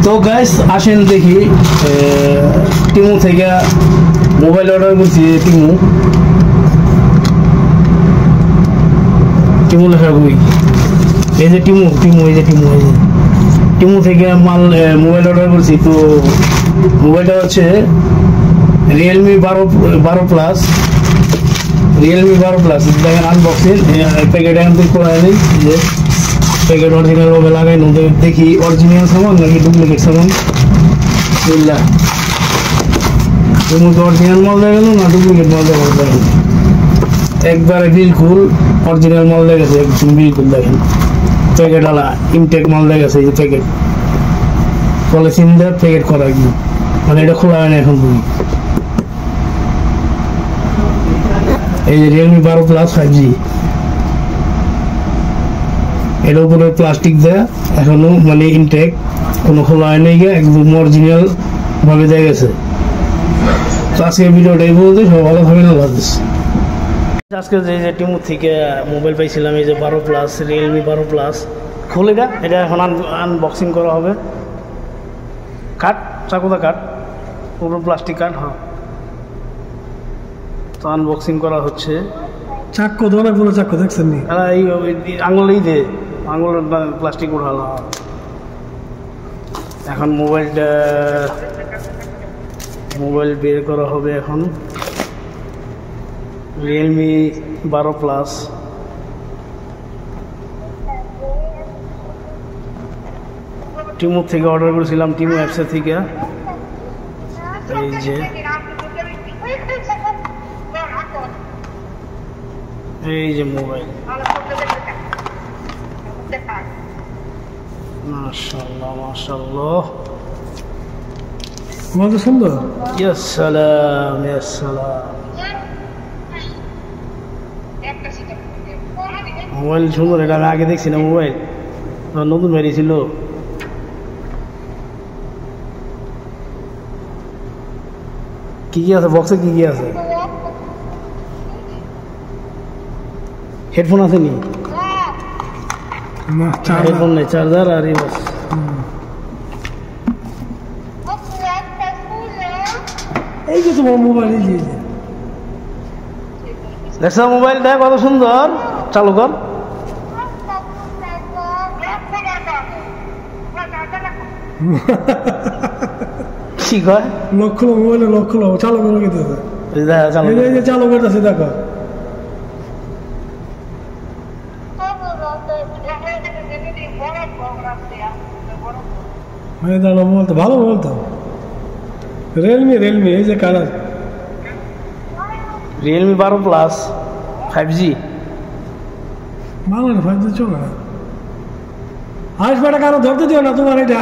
তো গাইস আসেন দেখি টিমু থেকে মোবাইল অর্ডার করছি। টিমু লেখা বই, এই যে টিমু থেকে মাল মোবাইল অর্ডার করছি। তো মোবাইলটা হচ্ছে রিয়েলমি 12 প্লাস দেখেন আনবক্সিং। প্যাকেট এখন থেকে করা নেই, যে প্যাকেট অরিজিনাল ভাবে লাগাই দেখি অরিজিনাল সামান নাকি ডুপ্লিকেট সামান। বুঝলা অরিজিনাল মাল দেখা গেল না ডুপ্লিকেট মাল দেখা গেল? একবারে বিলকুল অরিজিনাল মাল দেখেছে, একদম বিলকুল। দেখেন প্যাকেট আলা ইনটেক মাল দেখেছে, এই যে প্যাকেট পলিথিন দিয়ে প্যাকেট করা একদম, মানে এটা খোলা হয় না এখন তুমি। এই যে রিয়েলমি 12 প্লাস 5G, এর উপরে প্লাস্টিক দেয়া, এখনো মানে ইনটেক, কোনো খোলা হয় নাই, একদম অরিজিনাল ভাবে দেয়া গেছে। তো আজকের ভিডিওটা এই বলতে সব ভালো থাকবেন, আল্লাহ হাফেজ। আজকে যে টিমু থেকে মোবাইল পাইছিলাম, এই যে 12 প্লাস, রিয়েলমি 12 প্লাস, খুলে এটা এখন আনবক্সিং করা হবে। কাট চাকুদা কাট, পুরো প্লাস্টিক কাট। হ্যাঁ, তো আনবক্সিং করা হচ্ছে। চাক্কু তো অনেক বড় চাক্কু দেখছেন নি? এই আঙুলেই দে, আঙুলের প্লাস্টিক উঠালো। এখন মোবাইল বের করা হবে। এখন রিয়েলমি 12 প্লাস, টিমু থেকে অর্ডার করেছিলাম, টিমু অ্যাপসের থেকে। এই যে মোবাইল, মাশাআল্লাহ মাশাআল্লাহ, কত সুন্দর। ইয়া সালাম ইয়া সালাম, মোবাইল সুন্দর। এটা আমি আগে দেখছি না, মোবাইল নতুন বেরিয়েছিল। কি আছে বক্সে? কি আছে? হেডফোন আছে নি? হেডফোন নেই, চার্জার আর এই বক্স। এই যে তোমার মোবাইল, এই যে দেখছো মোবাইলটা কত সুন্দর? চালু কর। কি কয়? লক্ষ মোবাইলে লক্ষ চালু করে দিতেছে। চালু করতেছে, দেখো। বলতো ভালো বলতো, রিয়েলমি এই যে কালার, রিয়েলমি 12 প্লাস 5G। ভালো না 5G চলে না। আসবাটা কারো ধরতে দিও না তোমার। এটা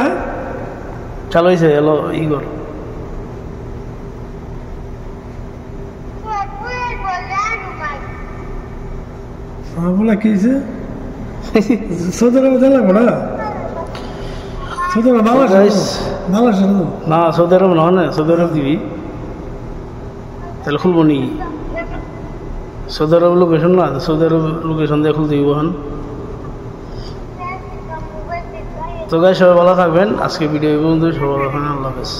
চালু হয়েছে, এলো ইগর। বলে কি সৌদি আরবে দিলাম না? সৌদি আরব বাংলাদেশ না, সৌদি আরব না, সৌদি আরব দিবি তাহলে খুলবো নি? সৌদি আরব লোকেশন না, সৌদি আরব লোকেশন দিয়ে খুলতে দিব। তো গাইস সবাই ভালো থাকবেন। আজকে ভিডিও এই পর্যন্ত, সবাই ভালো থাকবেন, আল্লাহ হাফেজ।